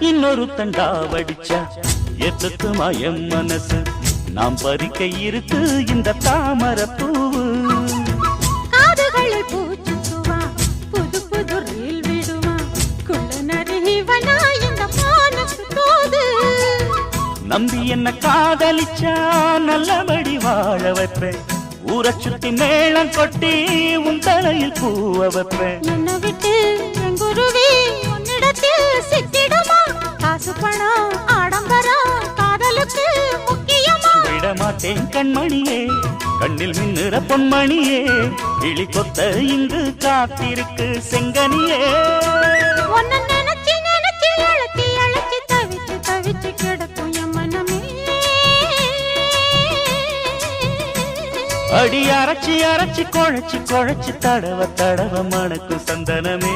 இன்னொரு தண்டா வடிச்சா எத்துக்குமா என் மனசு நாம் பறிக்க இருக்கு இந்த தாமரை பூவு காதுகளில் பூச்சுக்குவா புது புது ரீல் விடுவா குள்ள நரிவனா இந்த மானத்து தோது நம்பி என்ன காதலிச்சா நல்லபடி வாழ வைப்பேன் ஊரை சுத்தி மேளம் கொட்டி உன் தலையில் பூவ வைப்பேன் என்ன விட்டு என் குருவி உன்னிடத்தில் சிக்கிடுமா காசு பணம் ஆடம்பரம் காதலுக்கு முக்கியமா விடமாட்டேன் கண்மணியே கண்ணில் மின்னுற பொன்மணியே கிளி கொத்த இங்கு காத்திருக்கு செங்கனியே உன்னை நினைச்சு நினைச்சு அழைச்சி அழைச்சி தவிச்சு தவிச்சு கிடக்கும் என் மனமே அடி அரைச்சி அரைச்சி குழைச்சி குழைச்சி தடவ தடவ மணக்கும் சந்தனமே